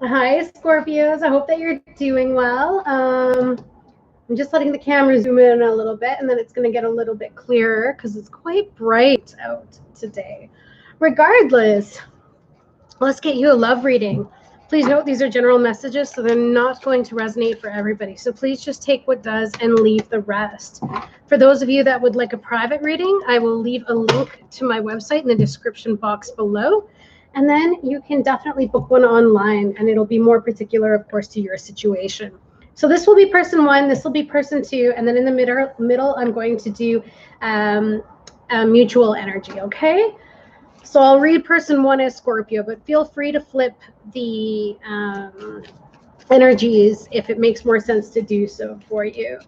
Hi, Scorpios. I hope that you're doing well. I'm just letting the camera zoom in a little bit, and then it's going to get a little bit clearer because it's quite bright out today. Regardless, let's get you a love reading. Please note these are general messages, so they're not going to resonate for everybody. So please just take what does and leave the rest. For those of you that would like a private reading, I will leave a link to my website in the description box below. And then you can definitely book one online, and it'll be more particular, of course, to your situation. So this will be person one, this will be person two, and then in the middle I'm going to do mutual energy, okay? So I'll read person one as Scorpio, but feel free to flip the energies if it makes more sense to do so for you.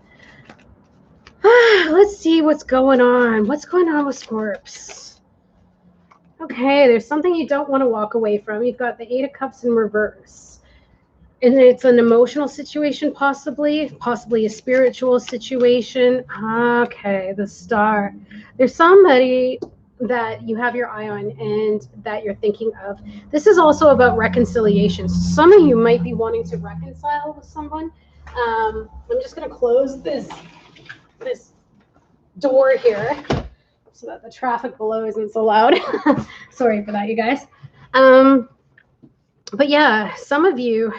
Let's see what's going on. What's going on with Scorps? Okay, there's something you don't want to walk away from. You've got the Eight of Cups in reverse. And it's an emotional situation, possibly a spiritual situation. Okay, the Star. There's somebody that you have your eye on and that you're thinking of. This is also about reconciliation. Some of you might be wanting to reconcile with someone. I'm just going to close this door here so that the traffic below isn't so loud. Sorry for that, you guys. But yeah, some of you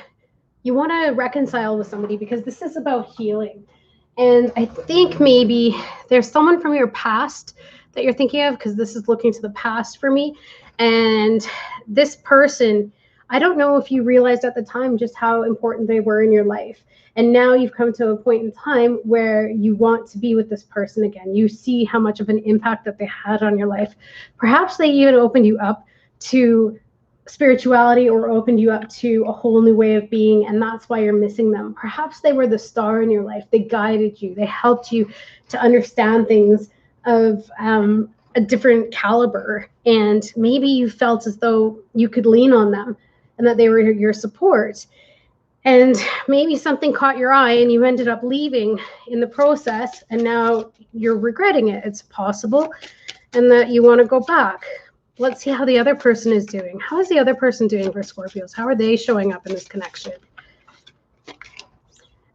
want to reconcile with somebody because this is about healing. And I think maybe there's someone from your past that you're thinking of, because this is looking to the past for me. And this person, I don't know if you realized at the time just how important they were in your life. And now you've come to a point in time where you want to be with this person again. You see how much of an impact that they had on your life. Perhaps they even opened you up to spirituality or opened you up to a whole new way of being, and that's why you're missing them. Perhaps they were the star in your life. They guided you. They helped you to understand things of a different caliber, and maybe you felt as though you could lean on them and that they were your support. And maybe something caught your eye and you ended up leaving in the process, and now you're regretting it. It's possible, and that you want to go back. Let's see how the other person is doing. How is the other person doing for Scorpios? How are they showing up in this connection?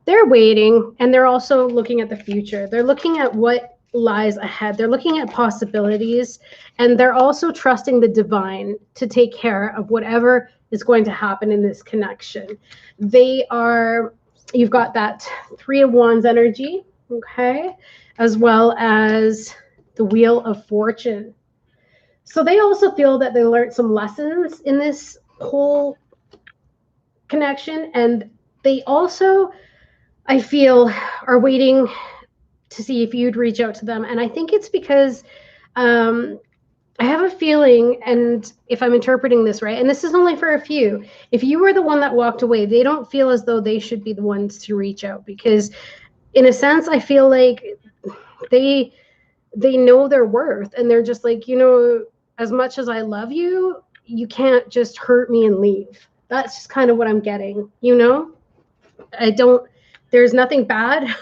They're waiting, and they're also looking at the future. They're looking at what lies ahead. They're looking at possibilities, and they're also trusting the divine to take care of whatever is going to happen in this connection. You've got that Three of Wands energy, okay, as well as the Wheel of Fortune. So they also feel that they learned some lessons in this whole connection, and they also, I feel, are waiting to see if you'd reach out to them. And I think it's because I have a feeling, and if I'm interpreting this right, and this is only for a few, if you were the one that walked away, they don't feel as though they should be the ones to reach out, because in a sense, I feel like they know their worth, and they're just like, as much as I love you, you can't just hurt me and leave. That's just kind of what I'm getting, there's nothing bad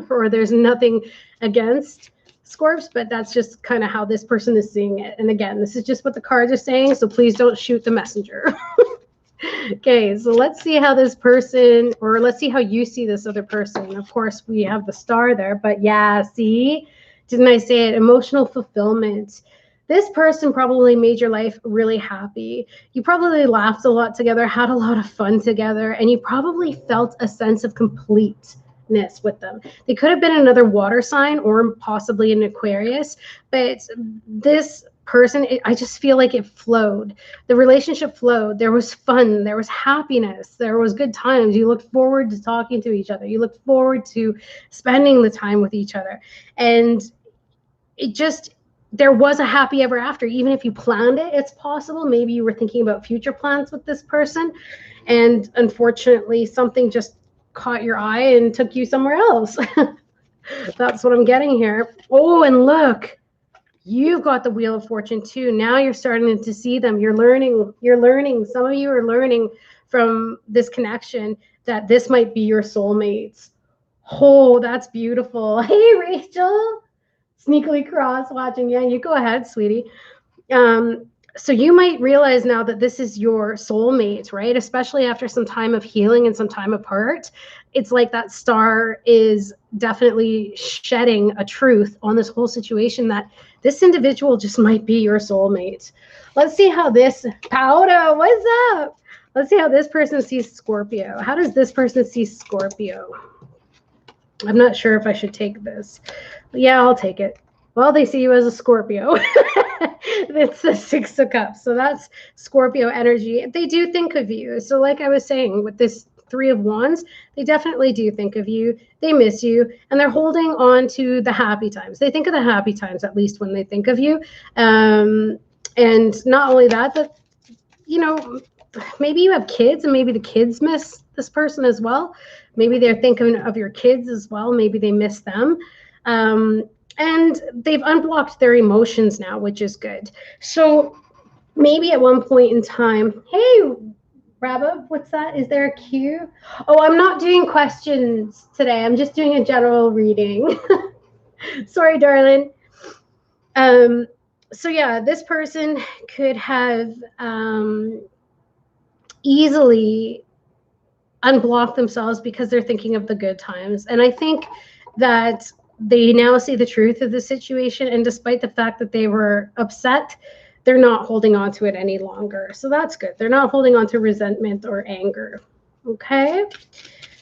or there's nothing against Scorps, but that's just kind of how this person is seeing it. And again, this is just what the cards are saying, so please don't shoot the messenger. Okay, so let's see how this person, or let's see how you see this other person. Of course, we have the star there, but yeah, see, didn't I say it? Emotional fulfillment. This person probably made your life really happy. You probably laughed a lot together, had a lot of fun together, and you probably felt a sense of completeness with them. They could have been another water sign or possibly an Aquarius, but this person, I just feel like it flowed. The relationship flowed. There was fun. There was happiness. There was good times. You looked forward to talking to each other. You looked forward to spending the time with each other. And there was a happy ever after. Even if you planned it, it's possible. Maybe you were thinking about future plans with this person, and unfortunately something just caught your eye and took you somewhere else. That's what I'm getting here. Oh, and look, you've got the Wheel of Fortune too. Now you're starting to see them. You're learning. Some of you are learning from this connection that this might be your soulmates. Oh, that's beautiful. Hey, Rachel. Sneakily cross watching. Yeah, you go ahead, sweetie. So you might realize now that this is your soulmate, right? Especially after some time of healing and some time apart. It's like that star is definitely shedding a truth on this whole situation that this individual just might be your soulmate. Let's see how this Powder, what's up? Let's see how this person sees Scorpio. How does this person see Scorpio? I'm not sure if I should take this. Yeah, I'll take it. Well, they see you as a Scorpio. It's the Six of Cups. So that's Scorpio energy. They do think of you. So like I was saying, with this Three of Wands, they definitely do think of you. They miss you, and they're holding on to the happy times. They think of the happy times, at least when they think of you. And not only that, but, you know, maybe you have kids and maybe the kids miss this person as well. Maybe they're thinking of your kids as well. Maybe they miss them. And they've unblocked their emotions now, which is good. So maybe at one point in time, hey, Rabba, what's that? Is there a cue? Oh, I'm not doing questions today. I'm just doing a general reading. Sorry, darling. So yeah, this person could have easily unblock themselves because they're thinking of the good times. And I think that they now see the truth of the situation. And despite the fact that they were upset, they're not holding on to it any longer. So that's good. They're not holding on to resentment or anger. Okay.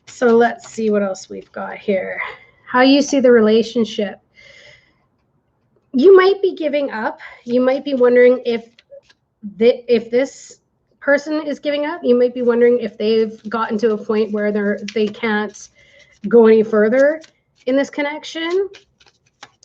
So let's see what else we've got here. How you see the relationship. You might be giving up. You might be wondering if this person is giving up. You might be wondering if they've gotten to a point where they can't go any further in this connection,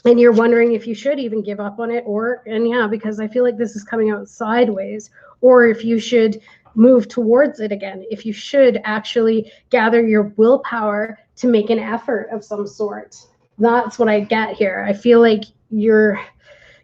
and you're wondering if you should even give up on it, and yeah, because I feel like this is coming out sideways, or if you should move towards it again, if you should actually gather your willpower to make an effort of some sort. That's what I get here. I feel like you're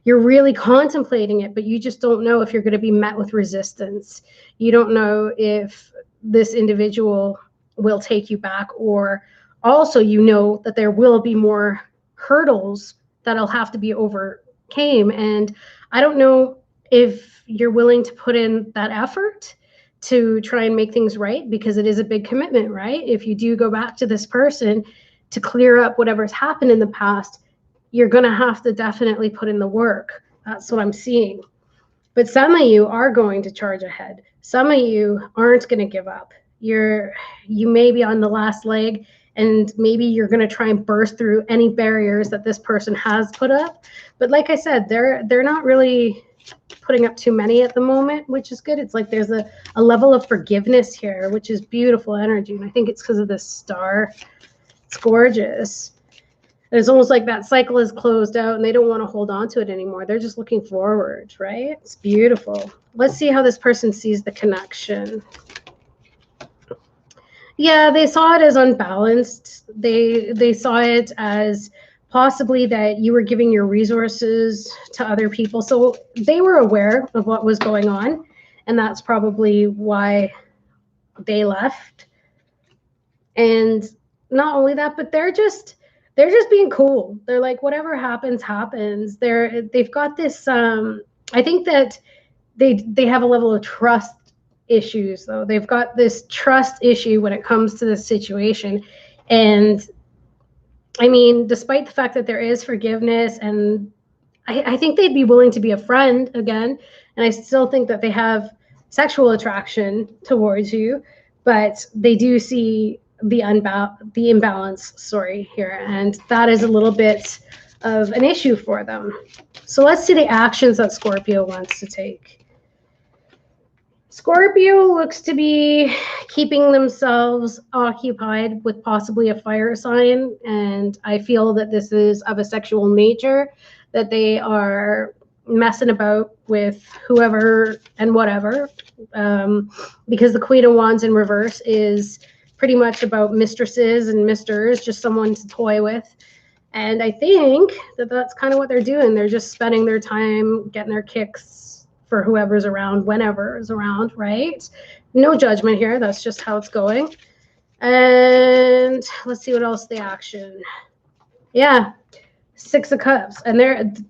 really contemplating it, but you just don't know if you're going to be met with resistance. You don't know if this individual will take you back, or also you know that there will be more hurdles that'll have to be overcame. And I don't know if you're willing to put in that effort to try and make things right, because it is a big commitment, right? If you do go back to this person to clear up whatever's happened in the past, you're going to have to definitely put in the work. That's what I'm seeing. But some of you are going to charge ahead. Some of you aren't going to give up. You may be on the last leg, and maybe you're going to try and burst through any barriers that this person has put up. But like I said, they're not really putting up too many at the moment, which is good. It's like there's a level of forgiveness here, which is beautiful energy. And I think it's because of this star. It's gorgeous. It's almost like that cycle is closed out and they don't want to hold on to it anymore. They're just looking forward, right? It's beautiful. Let's see how this person sees the connection. Yeah, they saw it as unbalanced. They saw it as possibly that you were giving your resources to other people. So they were aware of what was going on, and that's probably why they left. And not only that, but they're just being cool. They're like, whatever happens, happens. They've got this I think that they have a level of trust issues, though. They've got this trust issue when it comes to this situation. And I mean, despite the fact that there is forgiveness, and I think they'd be willing to be a friend again, and I still think that they have sexual attraction towards you, but they do see the imbalance, here, and that is a little bit of an issue for them. So let's see the actions that Scorpio wants to take. Scorpio looks to be keeping themselves occupied with possibly a fire sign, and I feel that this is of a sexual nature, that they are messing about with whoever and whatever, because the Queen of Wands in reverse is pretty much about mistresses and misters, just someone to toy with. And I think that that's kind of what they're doing. They're just spending their time getting their kicks for whoever's around, whenever is around, right? No judgment here. That's just how it's going. And let's see what else the action. Yeah, Six of Cups. And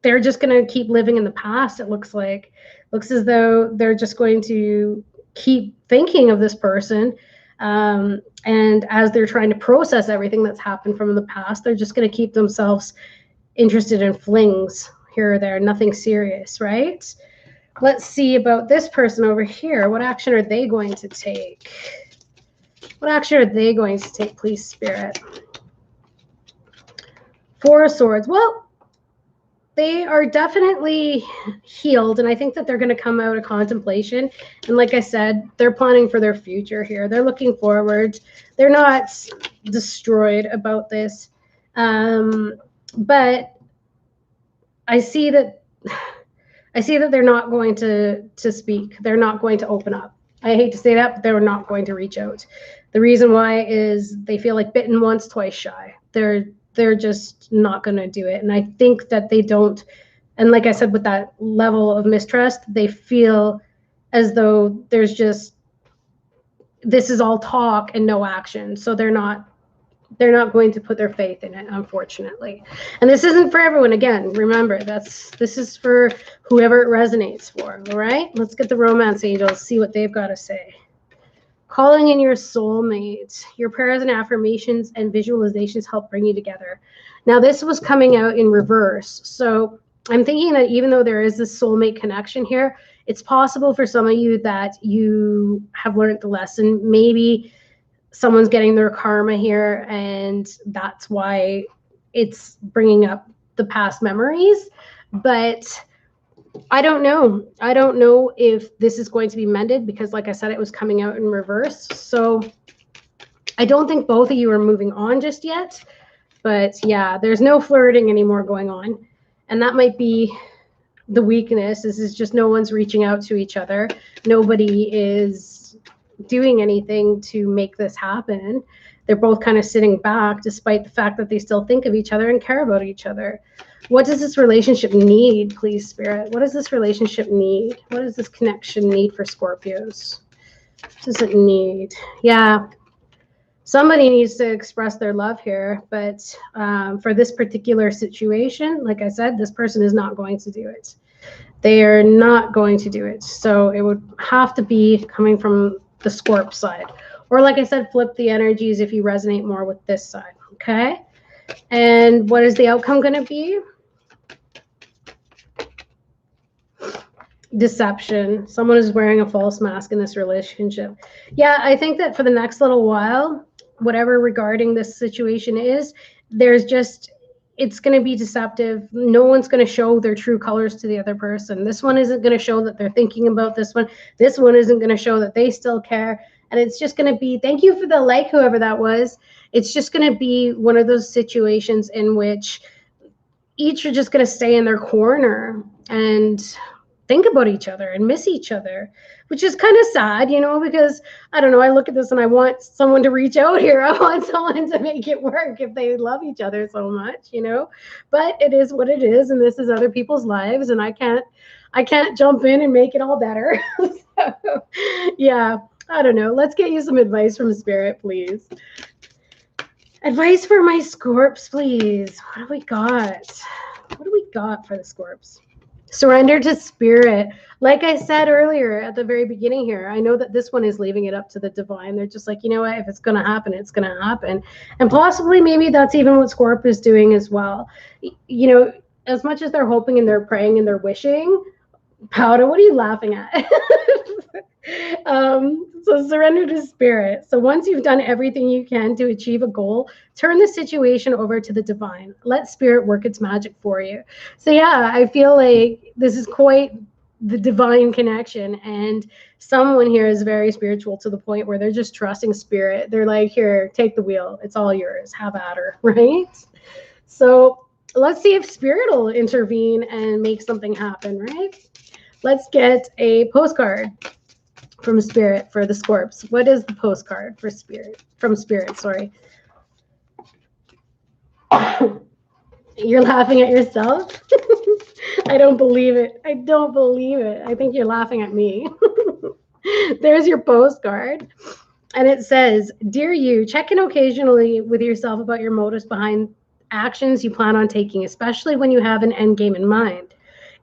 they're just going to keep living in the past. It looks as though they're just going to keep thinking of this person. And as they're trying to process everything that's happened from the past, they're just going to keep themselves interested in flings here or there, nothing serious, right? Let's see about this person over here. What action are they going to take? What action are they going to take, please, Spirit? Four of Swords. Well, they are definitely healed, and I think that they're going to come out of contemplation. And like I said, they're planning for their future here. They're looking forward. They're not destroyed about this. But I see that they're not going to speak. They're not going to open up. I hate to say that, but they're not going to reach out. The reason why is they feel like bitten once, twice shy. They're just not going to do it. And I think that they don't. And like I said, with that level of mistrust, they feel as though there's just, this is all talk and no action. So they're not going to put their faith in it, unfortunately. And this isn't for everyone. Again, remember, this is for whoever it resonates for. All right, let's get the romance angels, see what they've got to say. Calling in your soulmate. Your prayers and affirmations and visualizations help bring you together. Now, this was coming out in reverse. So I'm thinking that even though there is this soulmate connection here, it's possible for some of you that you have learned the lesson. Maybe someone's getting their karma here, and that's why it's bringing up the past memories. But I don't know. I don't know if this is going to be mended because, like I said, it was coming out in reverse. So I don't think both of you are moving on just yet. But yeah, there's no flirting anymore going on. And that might be the weakness. This is just no one's reaching out to each other. Nobody is doing anything to make this happen. They're both kind of sitting back despite the fact that they still think of each other and care about each other. What does this relationship need, please, Spirit? What does this relationship need? What does this connection need for Scorpios? What does it need? Yeah, somebody needs to express their love here, but for this particular situation, like I said, this person is not going to do it. They are not going to do it. So it would have to be coming from the Scorp side. Or like I said, flip the energies if you resonate more with this side, okay? And what is the outcome going to be? Deception. Someone is wearing a false mask in this relationship. Yeah, I think that for the next little while, whatever regarding this situation is, there's just, it's going to be deceptive. No one's going to show their true colors to the other person. This one isn't going to show that they're thinking about this one. This one isn't going to show that they still care. And it's just going to be, thank you for the like, whoever that was. It's just going to be one of those situations in which each are just going to stay in their corner and think about each other and miss each other, which is kind of sad, you know, because I don't know, I look at this and I want someone to reach out here. I want someone to make it work if they love each other so much, you know, but it is what it is. And this is other people's lives. And I can't jump in and make it all better. So, yeah, I don't know. Let's get you some advice from Spirit, please. Advice for my Scorps, please. What do we got? What do we got for the Scorps? Surrender to Spirit. Like I said earlier at the very beginning here, I know that this one is leaving it up to the divine. They're just like, you know what, if it's going to happen, it's going to happen. And possibly maybe that's even what Scorp is doing as well. You know, as much as they're hoping and they're praying and they're wishing, Powder, what are you laughing at? So surrender to Spirit. So once you've done everything you can to achieve a goal, turn the situation over to the divine. Let Spirit work its magic for you. So yeah, I feel like this is quite the divine connection, and someone here is very spiritual to the point where they're just trusting Spirit. They're like, here, take the wheel. It's all yours. Have at her, right? So let's see if Spirit will intervene and make something happen, right? Let's get a postcard from Spirit for the Scorps. What is the postcard for Spirit? From Spirit, sorry. You're laughing at yourself? I don't believe it. I don't believe it. I think you're laughing at me. There's your postcard. And it says, Dear you, check in occasionally with yourself about your motives behind actions you plan on taking, especially when you have an end game in mind.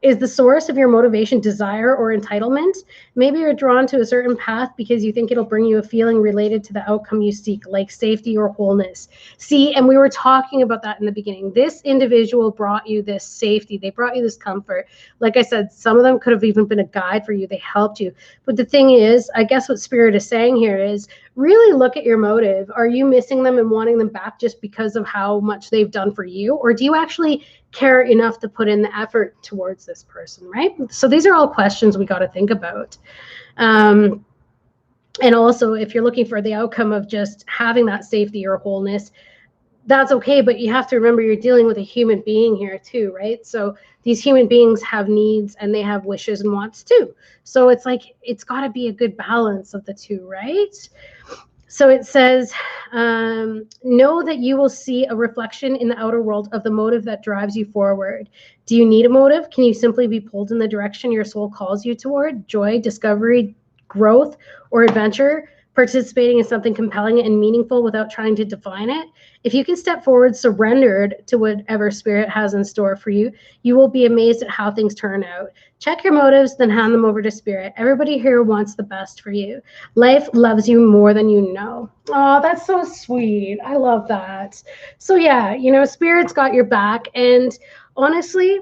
Is the source of your motivation desire or entitlement? Maybe you're drawn to a certain path because you think it'll bring you a feeling related to the outcome you seek, like safety or wholeness. See, and we were talking about that in the beginning. This individual brought you this safety. They brought you this comfort. Like I said, some of them could have even been a guide for you. They helped you. But the thing is, I guess what Spirit is saying here is really look at your motive. Are you missing them and wanting them back just because of how much they've done for you? Or do you actually care enough to put in the effort towards this person, right? So these are all questions we got to think about. And also, if you're looking for the outcome of just having that safety or wholeness, that's okay, but you have to remember you're dealing with a human being here too, right? So these human beings have needs and they have wishes and wants too. So it's like, it's got to be a good balance of the two, right? So it says, know that you will see a reflection in the outer world of the motive that drives you forward. Do you need a motive? Can you simply be pulled in the direction your soul calls you toward? Joy, discovery, growth, or adventure? Participating in something compelling and meaningful without trying to define it? If you can step forward surrendered to whatever Spirit has in store for you, you will be amazed at how things turn out. Check your motives, then hand them over to Spirit. Everybody here wants the best for you. Life loves you more than you know. Oh, that's so sweet. I love that. So yeah, Spirit's got your back. And honestly,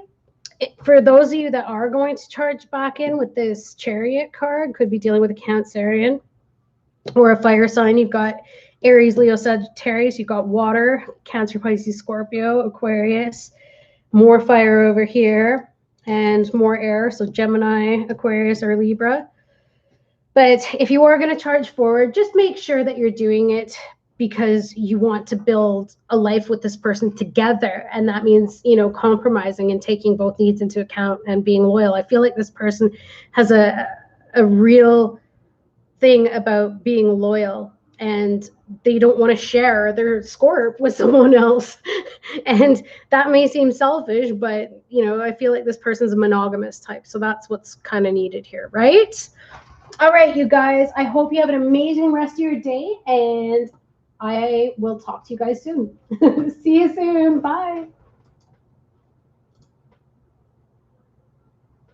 for those of you that are going to charge back in with this Chariot card, could be dealing with a Cancerian or a fire sign. You've got Aries, Leo, Sagittarius. You've got water, Cancer, Pisces, Scorpio, Aquarius. More fire over here and more air. So Gemini, Aquarius, or Libra. But if you are going to charge forward, just make sure that you're doing it because you want to build a life with this person together. And that means, compromising and taking both needs into account and being loyal. I feel like this person has a real thing about being loyal, and they don't want to share their Scorp with someone else. And that may seem selfish, but I feel like this person's a monogamous type. So that's what's kind of needed here, right? All right, you guys, I hope you have an amazing rest of your day, and I will talk to you guys soon. See you soon. Bye.